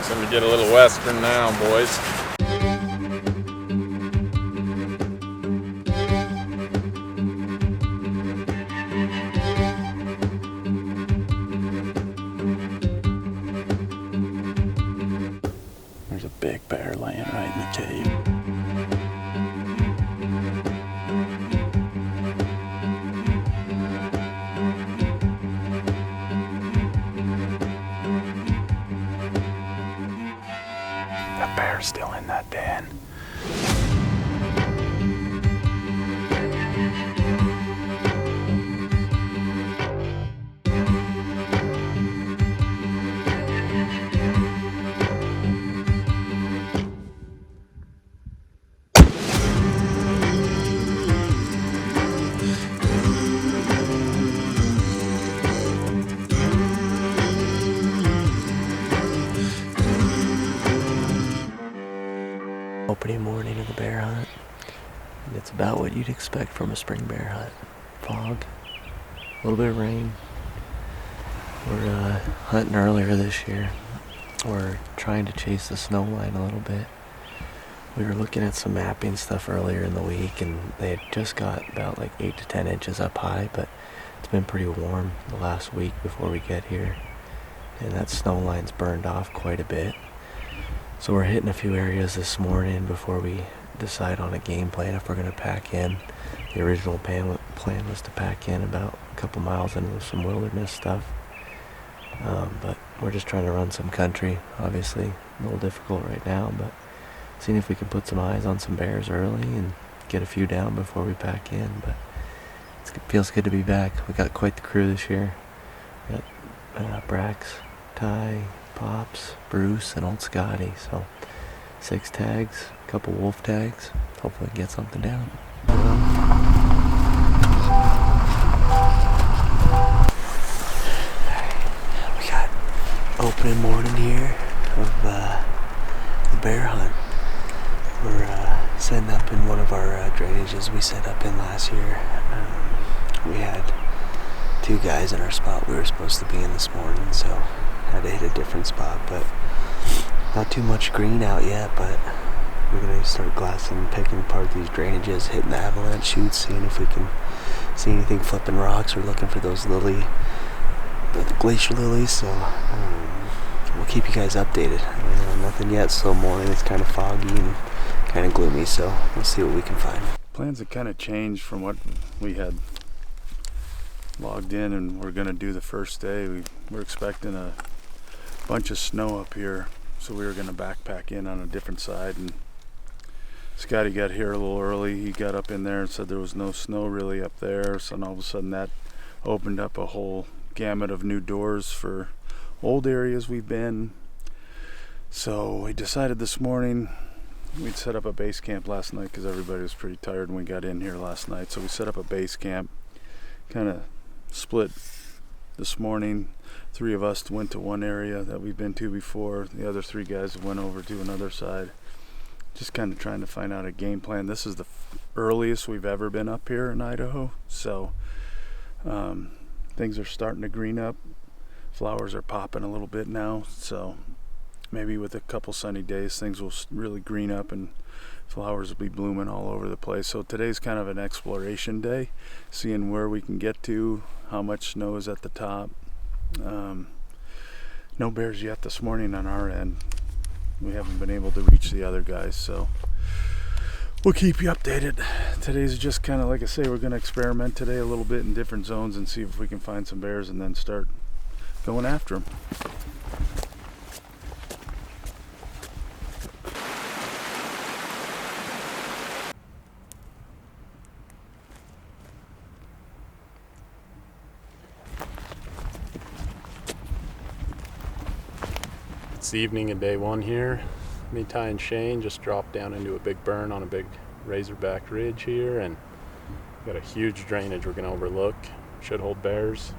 Fixing to get a little western now, boys. There's a big bear laying right in the cave. That bear's still in that den. Opening morning of the bear hunt, and it's about what you'd expect from a spring bear hunt. Fog, a little bit of rain. We're hunting earlier this year. We're trying to chase the snow line a little bit. We were looking at some mapping stuff earlier in the week, and they had just got about like 8 to 10 inches up high, but it's been pretty warm the last week before we get here, and that snow line's burned off quite a bit. So we're hitting a few areas this morning before we decide on a game plan if we're going to pack in. The original plan was to pack in about a couple miles into some wilderness stuff. But we're just trying to run some country. Obviously a little difficult right now, but seeing if we can put some eyes on some bears early and get a few down before we pack in. But it feels good to be back. We got quite the crew this year. We got Brax, Ty, Pops, Bruce, and old Scotty. So 6 tags, a couple wolf tags. Hopefully get something down. We got opening morning here of the bear hunt. We're setting up in one of our drainages we set up in last year. We had 2 guys in our spot we were supposed to be in this morning, so had to hit a different spot, but not too much green out yet. But we're gonna start glassing, picking apart these drainages, hitting the avalanche chutes, seeing if we can see anything flipping rocks. We're looking for those the glacier lilies, so we'll keep you guys updated. Nothing yet, slow morning, it's kind of foggy and kind of gloomy, so we'll see what we can find. Plans have kind of changed from what we had logged in and we're gonna do the first day. We're expecting a bunch of snow up here, so we were gonna backpack in on a different side, and Scotty got here a little early. He got up in there and said there was no snow really up there, so all of a sudden that opened up a whole gamut of new doors for old areas we've been. So we decided this morning we'd set up a base camp last night because everybody was pretty tired when we got in here last night. So we set up a base camp, kind of split this morning. 3 of us went to one area that we've been to before. The other 3 guys went over to another side. Just kind of trying to find out a game plan. This is the earliest we've ever been up here in Idaho, so things are starting to green up. Flowers are popping a little bit now, so maybe with a couple sunny days things will really green up and flowers will be blooming all over the place. So today's kind of an exploration day, seeing where we can get to, how much snow is at the top. No bears yet this morning on our end. We haven't been able to reach the other guys, so we'll keep you updated. Today's just kind of, like I say, we're going to experiment today a little bit in different zones and see if we can find some bears and then start going after them. It's the evening of day 1 here. Me, Ty, and Shane just dropped down into a big burn on a big razorback ridge here, and got a huge drainage we're gonna overlook. Should hold bears.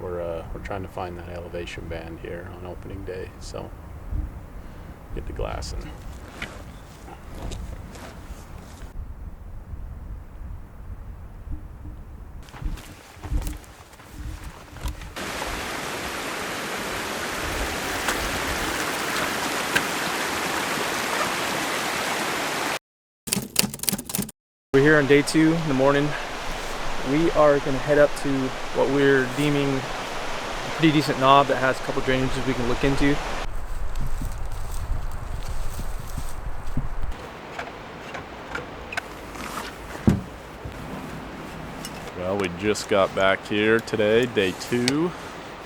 We're trying to find that elevation band here on opening day, so get the glassing. We're here on day 2 in the morning. We are going to head up to what we're deeming a pretty decent knob that has a couple drainages we can look into. Well, we just got back here today, day 2.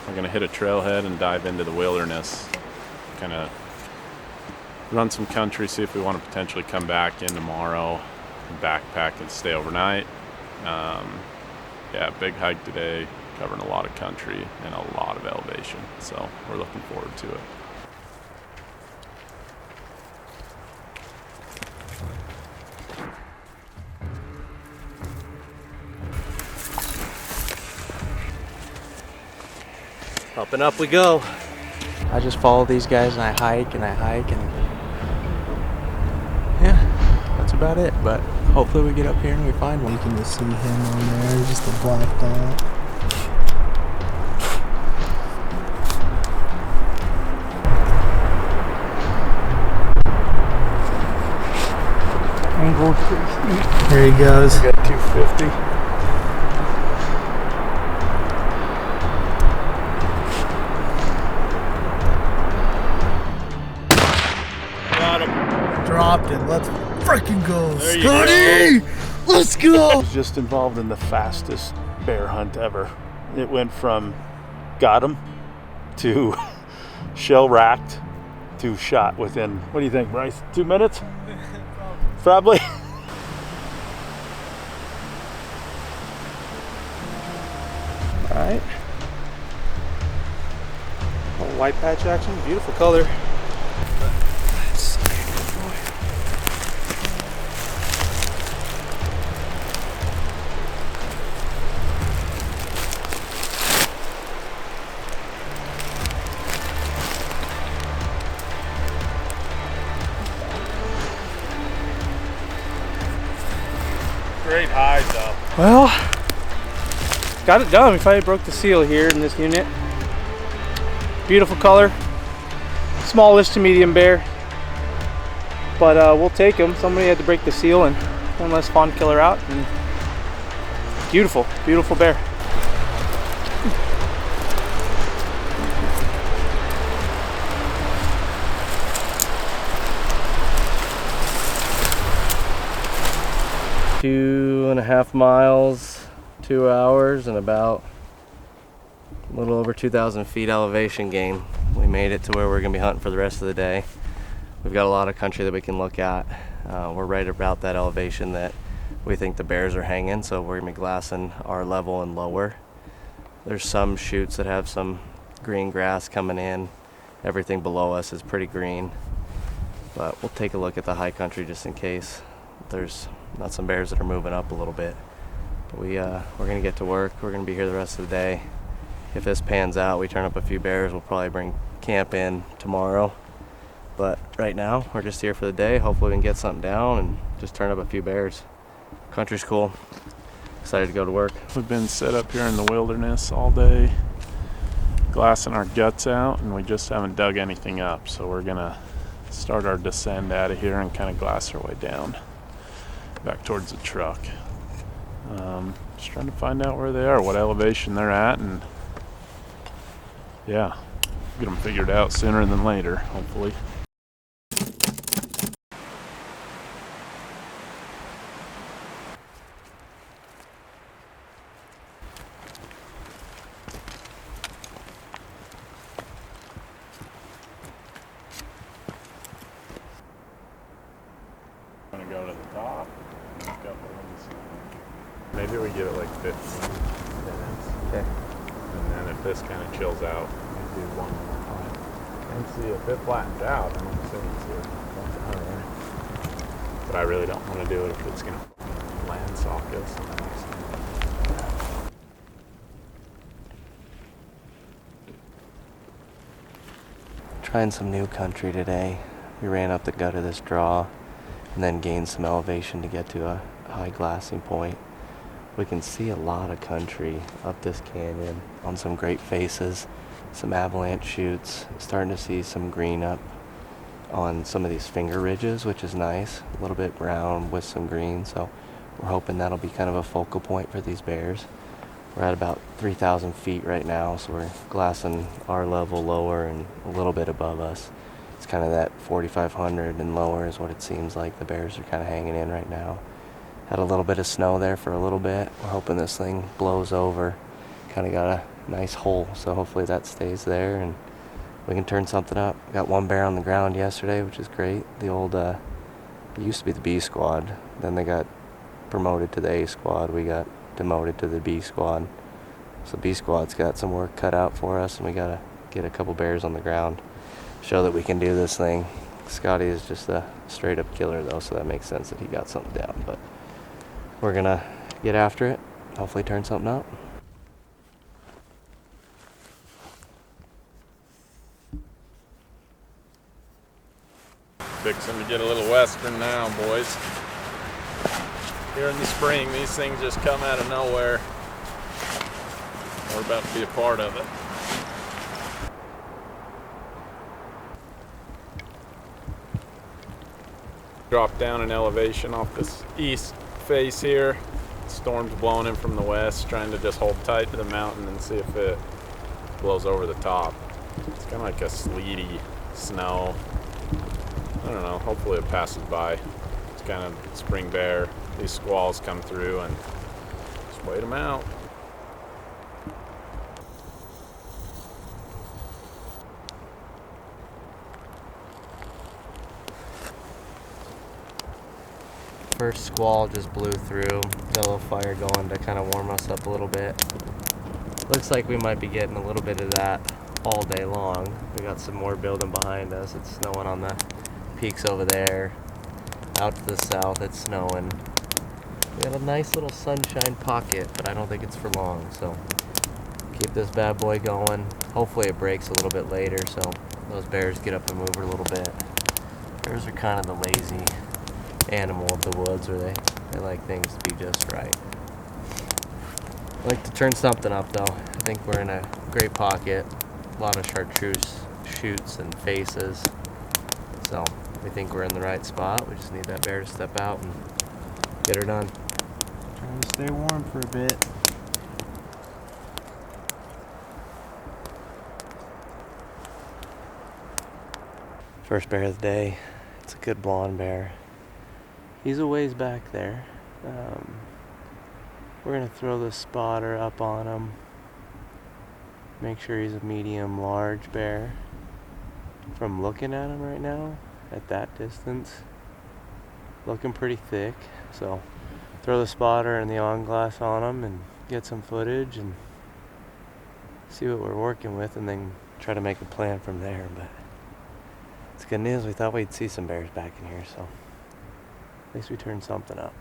We're gonna hit a trailhead and dive into the wilderness. Kind of run some country, see if we want to potentially come back in tomorrow, backpack and stay overnight. Yeah, big hike today, covering a lot of country and a lot of elevation. So we're looking forward to it. Up and up we go. I just follow these guys and I hike and yeah, that's about it. But hopefully we get up here and we find one. You can just see him on there, just a black dot. Angle pretty steep. There he goes. We got 250. Dropped it. Let's freaking go, Scotty! Let's go! I was just involved in the fastest bear hunt ever. It went from got him to shell racked to shot within, what do you think, Bryce? 2 minutes? Probably. Alright. White patch action, beautiful color. Great hide though. Well, got it done. We finally broke the seal here in this unit. Beautiful color. Smallish to medium bear. But we'll take them. Somebody had to break the seal and one less fawn killer out. And beautiful, beautiful bear. Two and a half miles, 2 hours, and about a little over 2,000 feet elevation gain. We made it to where we're gonna be hunting for the rest of the day. We've got a lot of country that we can look at. We're right about that elevation that we think the bears are hanging, so we're gonna be glassing our level and lower. There's some chutes that have some green grass coming in. Everything below us is pretty green, but we'll take a look at the high country just in case there's not some bears that are moving up a little bit. But we're gonna get to work. We're gonna be here the rest of the day. If this pans out, we turn up a few bears, we'll probably bring camp in tomorrow. But right now, we're just here for the day. Hopefully we can get something down and just turn up a few bears. Country's cool. Excited to go to work. We've been set up here in the wilderness all day, glassing our guts out, and we just haven't dug anything up. So we're gonna start our descent out of here and kind of glass our way down back towards the truck. Just trying to find out where they are, what elevation they're at, and yeah, get them figured out sooner than later, hopefully. Gonna go to the top. Maybe we give it like 15 minutes. Okay. And then if this kind of chills out, we do one more time. And see if it flattens out, then I'm assuming it's out of there. But I really don't want to do it if it's going to land sock us. Trying some new country today. We ran up the gut of this draw and then gained some elevation to get to a high glassing point. We can see a lot of country up this canyon on some great faces, some avalanche chutes, starting to see some green up on some of these finger ridges, which is nice. A little bit brown with some green, so we're hoping that'll be kind of a focal point for these bears. We're at about 3,000 feet right now, so we're glassing our level lower and a little bit above us. It's kind of that 4,500 and lower is what it seems like the bears are kind of hanging in right now. Had a little bit of snow there for a little bit. We're hoping this thing blows over. Kind of got a nice hole, so hopefully that stays there and we can turn something up. Got one bear on the ground yesterday, which is great. The old, it used to be the B squad. Then they got promoted to the A squad. We got demoted to the B squad. So B squad's got some work cut out for us, and we gotta get a couple bears on the ground, show that we can do this thing. Scotty is just a straight up killer though, so that makes sense that he got something down. But we're gonna get after it, hopefully turn something up. Fixing to get a little western now, boys. Here in the spring, these things just come out of nowhere. We're about to be a part of it. Drop down in elevation off this east face here. Storm's blowing in from the west, trying to just hold tight to the mountain and see if it blows over the top. It's kind of like a sleety snow. I don't know, hopefully it passes by. It's kind of spring bear. These squalls come through and just wait them out. First squall just blew through. Got a little fire going to kind of warm us up a little bit. Looks like we might be getting a little bit of that all day long. We got some more building behind us. It's snowing on the peaks over there. Out to the south, it's snowing. We got a nice little sunshine pocket, but I don't think it's for long, so keep this bad boy going. Hopefully it breaks a little bit later, so those bears get up and move a little bit. Bears are kind of the lazy animal of the woods, where they like things to be just right. I like to turn something up though. I think we're in a great pocket. A lot of chartreuse shoots and faces. So we think we're in the right spot. We just need that bear to step out and get her done. Trying to stay warm for a bit. First bear of the day. It's a good blonde bear. He's a ways back there. We're gonna throw the spotter up on him. Make sure he's a medium large bear. From looking at him right now, at that distance, looking pretty thick. So throw the spotter and the on glass on him and get some footage and see what we're working with, and then try to make a plan from there. But it's good news. We thought we'd see some bears back in here, so at least we turned something up.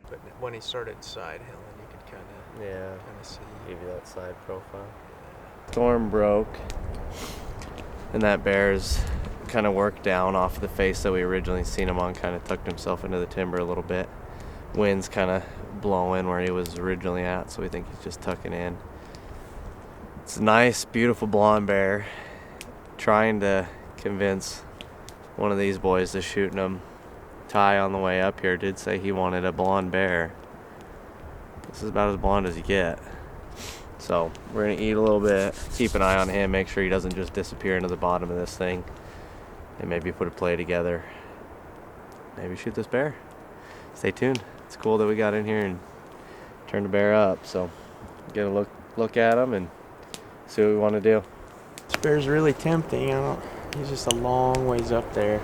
But when he started side hilling, you could kind of see. Give you that side profile. Storm broke, and that bear's kind of worked down off the face that we originally seen him on. Kind of tucked himself into the timber a little bit. Wind's kind of blowing where he was originally at, so we think he's just tucking in. It's a nice, beautiful blonde bear. Trying to convince one of these boys to shooting him. Ty on the way up here did say he wanted a blonde bear. This is about as blonde as you get. So we're gonna eat a little bit, keep an eye on him, make sure he doesn't just disappear into the bottom of this thing, and maybe put a play together. Maybe shoot this bear. Stay tuned. It's cool that we got in here and turned the bear up. So get a look at him and see what we want to do. This bear's really tempting. He's just a long ways up there.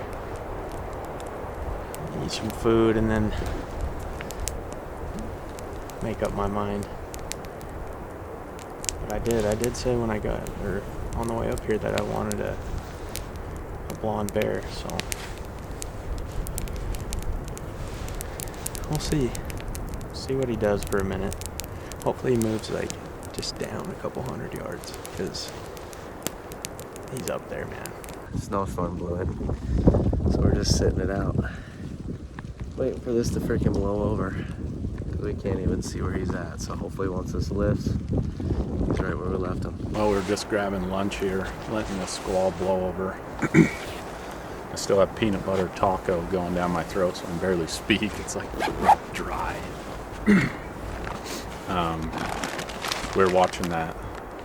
Eat some food and then make up my mind. But I did say when I got, or on the way up here, that I wanted a blonde bear, so we'll see. see what he does for a minute. Hopefully he moves like just down a couple 100 yards, because he's up there, man. Snowstorm blew it, so we're just sitting it out, waiting for this to freaking blow over, because we can't even see where he's at. So hopefully once this lifts, he's right where we left him. Well, we're just grabbing lunch here, letting the squall blow over. I still have peanut butter taco going down my throat, so I can barely speak. It's like dry. We're watching that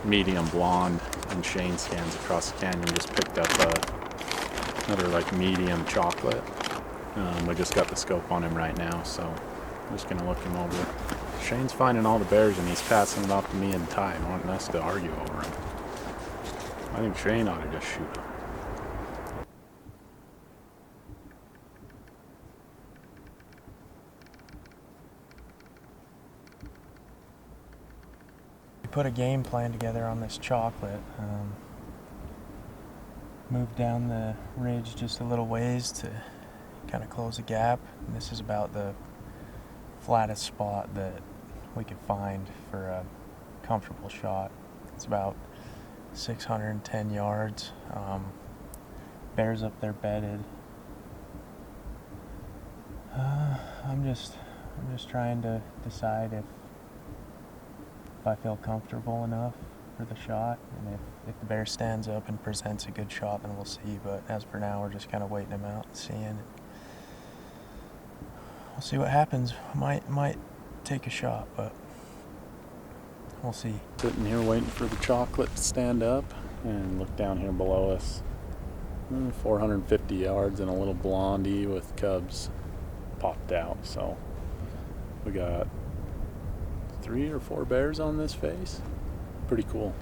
medium blonde, and Shane scans across the canyon. Just picked up another like medium chocolate. We just got the scope on him right now, so I'm just gonna look him over. Shane's finding all the bears and he's passing it off to me and Ty, wanting us to argue over him. I think Shane ought to just shoot him. Put a game plan together on this chocolate. Moved down the ridge just a little ways to kind of close the gap. And this is about the flattest spot that we could find for a comfortable shot. It's about 610 yards. Bears up there bedded. I'm just trying to decide if I feel comfortable enough for the shot, and if the bear stands up and presents a good shot, then we'll see. But as for now, we're just kind of waiting him out and seeing. We'll see what happens. Might take a shot, but we'll see. Sitting here waiting for the chocolate to stand up, and look down here below us. 450 yards and a little blondie with cubs popped out. So we got 3 or 4 bears on this face. Pretty cool.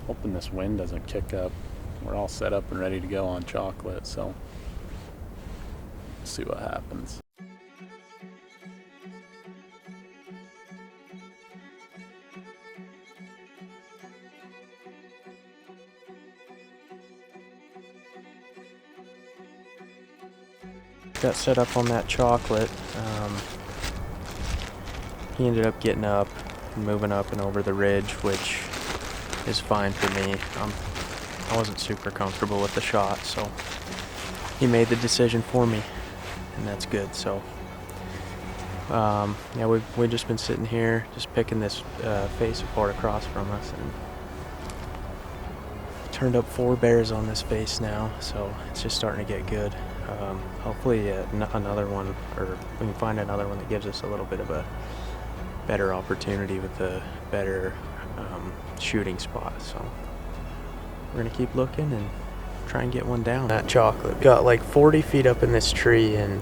Hoping this wind doesn't kick up. We're all set up and ready to go on chocolate, so let's see what happens. Got set up on that chocolate. He ended up getting up and moving up and over the ridge, which is fine for me. I wasn't super comfortable with the shot, so he made the decision for me, and that's good. So yeah, we've just been sitting here just picking this face apart across from us, and turned up 4 bears on this face now, so it's just starting to get good. Hopefully another one, or we can find another one that gives us a little bit of a better opportunity with a better shooting spot. So we're gonna keep looking and try and get one down. That chocolate got like 40 feet up in this tree, and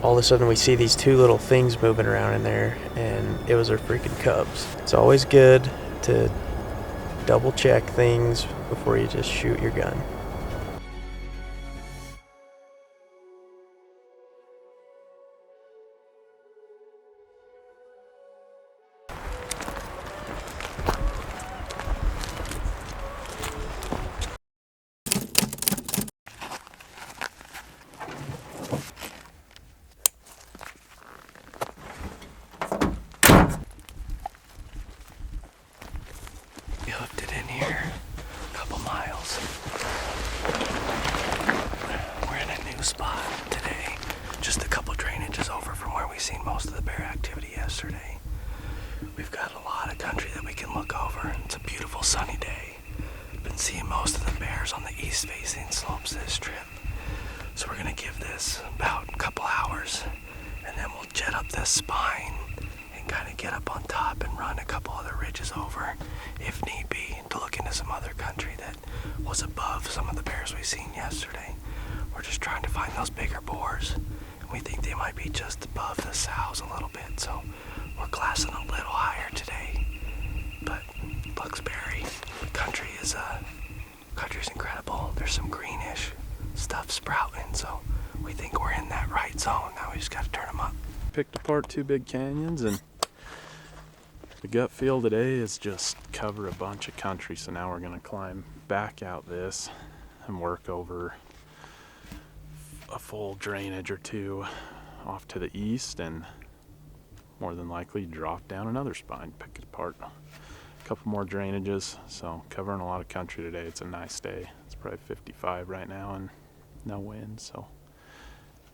all of a sudden we see these 2 little things moving around in there, and it was our freaking cubs. It's always good to double check things before you just shoot your gun. We hooked it in here, a couple miles. We're in a new spot today, just a couple drainages over from where we seen most of the bear activity yesterday. We've got a lot of country that we can look over. It's a beautiful sunny day. Been seeing most of the bears on the east facing slopes this trip. So we're gonna give this about a couple hours, and then we'll jet up this spine and kind of get up on top and run a couple other ridges over, if need be, to look into some other country that was above some of the bears we seen yesterday. We're just trying to find those bigger boars, and we think they might be just above the sows a little bit, so we're glassing a little higher today. But looks berry. Country's incredible. There's some greenish stuff sprouting, so we think we're in that right zone. Now we just got to turn them up. Picked apart 2 big canyons, and the gut feel today is just cover a bunch of country. So now we're gonna climb back out this and work over a full drainage or 2 off to the east, and more than likely drop down another spine, pick it apart. A couple more drainages, so covering a lot of country today. It's a nice day. It's probably 55 right now and no wind, so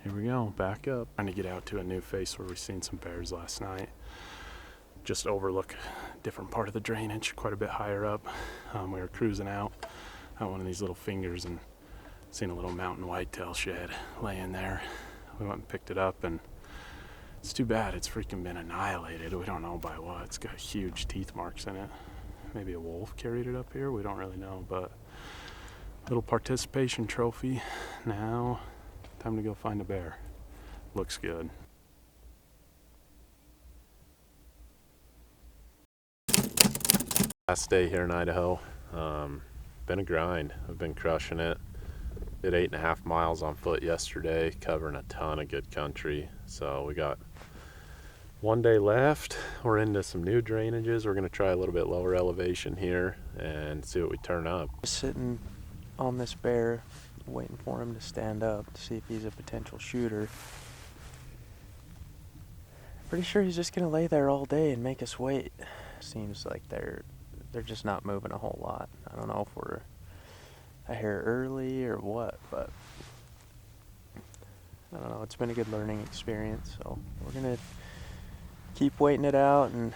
here we go, back up. Trying to get out to a new face where we seen some bears last night. Just overlook a different part of the drainage, quite a bit higher up. We were cruising out one of these little fingers and seen a little mountain whitetail shed laying there. We went and picked it up, and it's too bad it's freaking been annihilated. We don't know by what. It's got huge teeth marks in it. Maybe a wolf carried it up here. We don't really know, but little participation trophy. Now, time to go find a bear. Looks good. Last day here in Idaho. Been a grind. I've been crushing it. Did 8.5 miles on foot yesterday, covering a ton of good country. So we got one day left. We're into some new drainages. We're gonna try a little bit lower elevation here and see what we turn up. Sitting on this bear, waiting for him to stand up to see if he's a potential shooter. Pretty sure he's just gonna lay there all day and make us wait. Seems like they're just not moving a whole lot. I don't know if we're a hair early or what, but I don't know. It's been a good learning experience, so we're gonna keep waiting it out and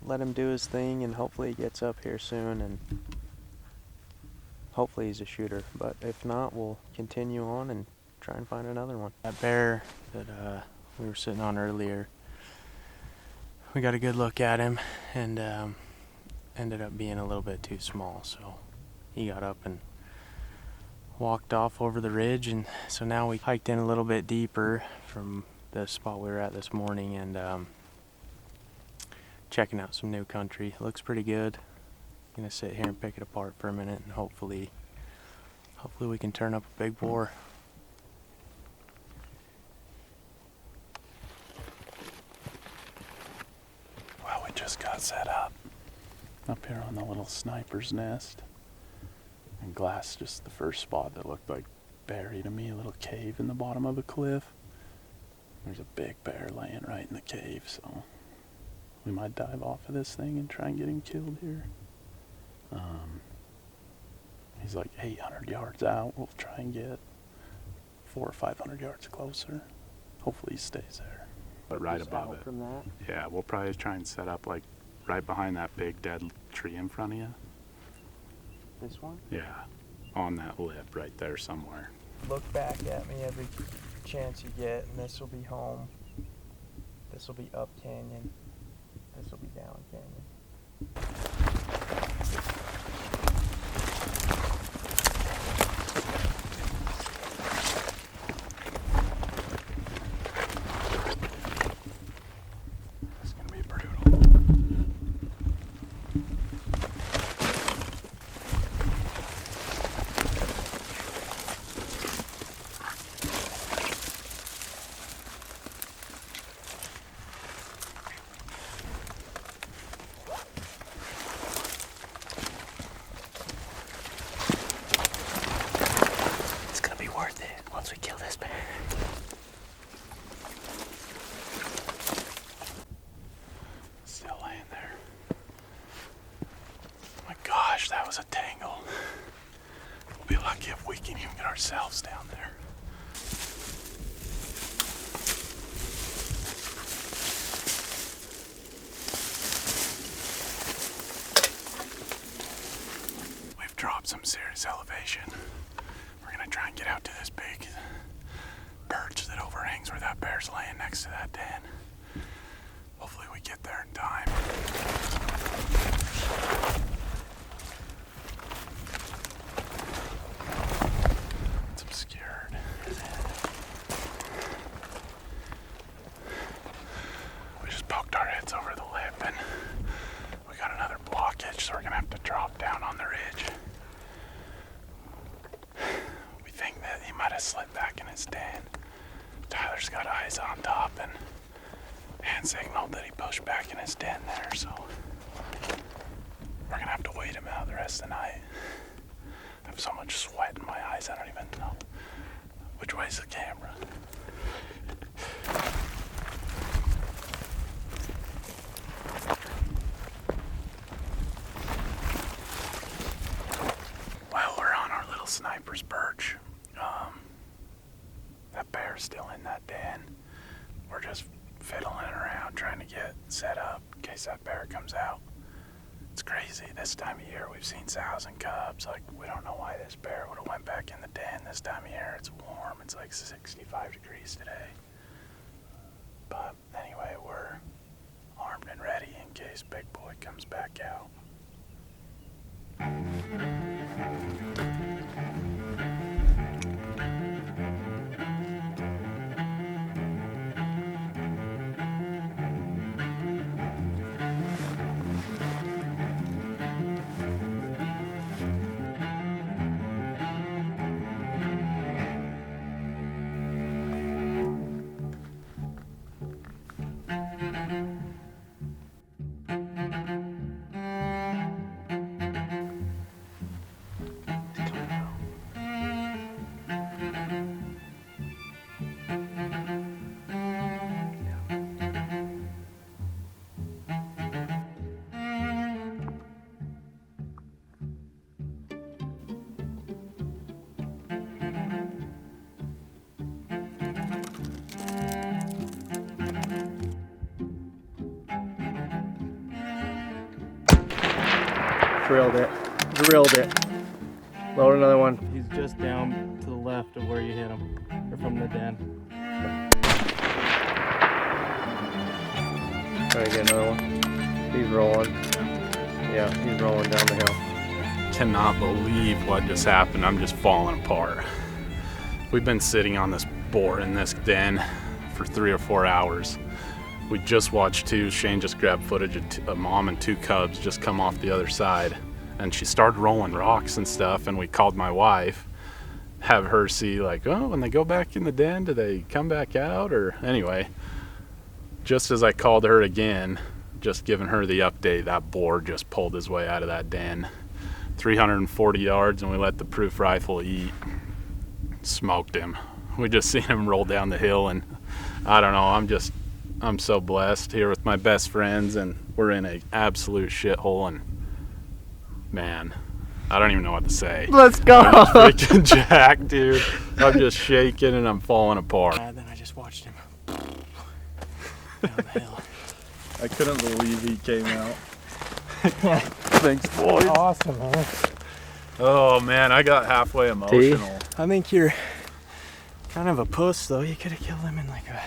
let him do his thing, and hopefully he gets up here soon, and hopefully he's a shooter. But if not, we'll continue on and try and find another one. That bear that we were sitting on earlier, we got a good look at him, and ended up being a little bit too small, so he got up and walked off over the ridge. And so now we hiked in a little bit deeper from the spot we were at this morning, and checking out some new country. Looks pretty good. Gonna sit here and pick it apart for a minute, and hopefully we can turn up a big boar. Well, we just got set up here on the little sniper's nest, and glassed just the first spot that looked like berry to me, a little cave in the bottom of a cliff. There's a big bear laying right in the cave, so we might dive off of this thing and try and get him killed here. He's like 800 yards out. We'll try and get 400 or 500 yards closer. Hopefully he stays there, but right above it. From that? Yeah, we'll probably try and set up like right behind that big dead tree in front of you. This one? Yeah, on that lip right there somewhere. Look back at me every chance you get, and this will be home. This will be up canyon. This will be down canyon. It's gonna be brutal. It's gonna be worth it once we kill this bear. Still laying there. My gosh, that was a tangle. We'll be lucky if we can even get ourselves down there. We've dropped some serious elevation. We're gonna try and get out to this big perch that overhangs where that bear's laying next to that den. Hopefully we get there in time. It's obscured. We just poked our heads over the lip, and we got another blockage, so we're gonna have to drop down on the ridge. We think that he might have slid back in his den. Tyler's got eyes on top and hand signaled that he pushed back in his den there, so we're gonna have to wait him out the rest of the night. I have so much sweat in my eyes, I don't even know which way's the camera. in that den. We're just fiddling around trying to get set up in case that bear comes out. It's crazy. This time of year we've seen sows and cubs. Like, we don't know why this bear would have went back in the den this time of year. It's warm. It's like 65 degrees today. But anyway, we're armed and ready in case Big Boy comes back out. Drilled it. Load another one. He's just down to the left of where you hit him, or from the den. Try to get another one. He's rolling. Yeah, he's rolling down the hill. Cannot believe what just happened. I'm just falling apart. We've been sitting on this boar in this den for 3 or 4 hours. We just watched two. Shane just grabbed footage of a mom and 2 cubs just come off the other side. And she started rolling rocks and stuff, and we called my wife, have her see like, oh, when they go back in the den, do they come back out? Or anyway, just as I called her again, just giving her the update, that boar just pulled his way out of that den. 340 yards, and we let the proof rifle eat. Smoked him. We just seen him roll down the hill, and I don't know, I'm so blessed here with my best friends, and we're in an absolute shithole, and man, I don't even know what to say. Let's go! I'm just freaking jacked, dude. I'm just shaking and I'm falling apart. Then I just watched him down the hill. I couldn't believe he came out. Thanks, boys. Awesome, man. Oh man, I got halfway emotional. I think you're kind of a puss, though. You could have killed him in like a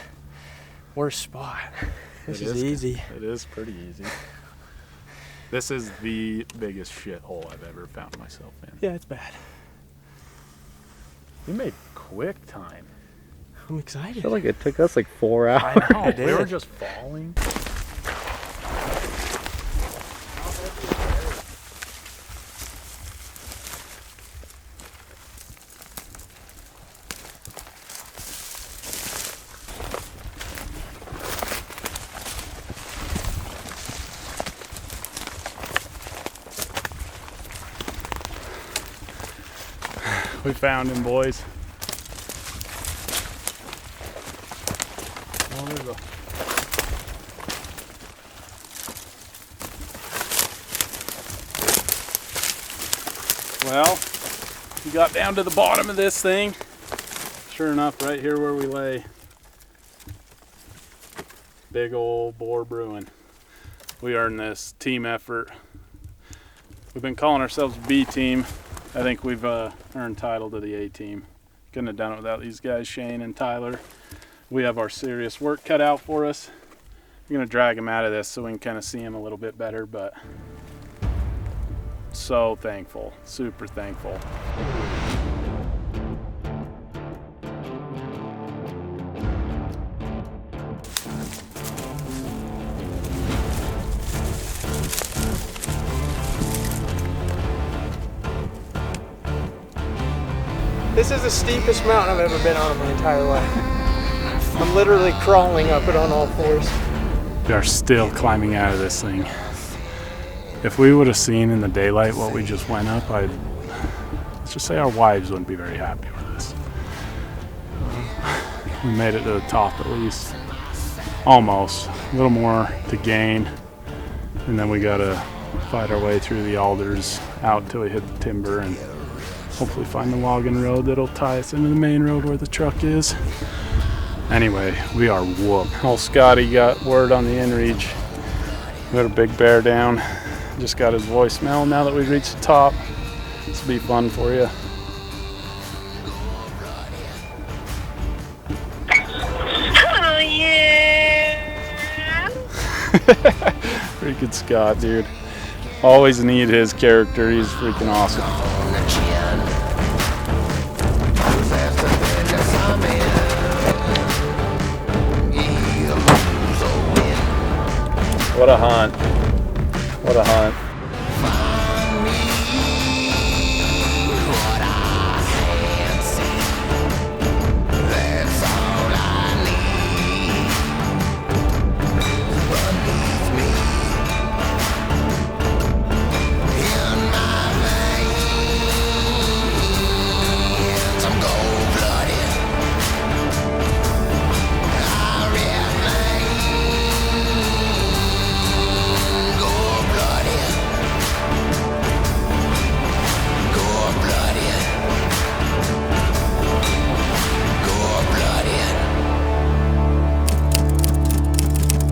worse spot. This is easy. It is pretty easy. This is the biggest shithole I've ever found myself in. Yeah, it's bad. You made quick time. I'm excited. I feel like it took us like 4 hours. I know. We were just falling. We found him, boys. Oh, there's a... Well, we got down to the bottom of this thing. Sure enough, right here where we lay. Big old boar brewing. We are in this team effort. We've been calling ourselves B team. I think we've earned title to the A team. Couldn't have done it without these guys, Shane and Tyler. We have our serious work cut out for us. We're gonna drag them out of this so we can kind of see them a little bit better, but so thankful, super thankful. This is the steepest mountain I've ever been on in my entire life. I'm literally crawling up it on all fours. We are still climbing out of this thing. If we would have seen in the daylight what we just went up, let's just say our wives wouldn't be very happy with us. We made it to the top at least. Almost. A little more to gain. And then we gotta fight our way through the alders out until we hit the timber and hopefully find the logging road that'll tie us into the main road where the truck is. Anyway, we are whooped. Old Scotty got word on the inReach. We got a big bear down. Just got his voicemail now that we've reached the top. This will be fun for you. Oh yeah! Freaking Scott, dude. Always need his character. He's freaking awesome. What a hunt. What a hunt.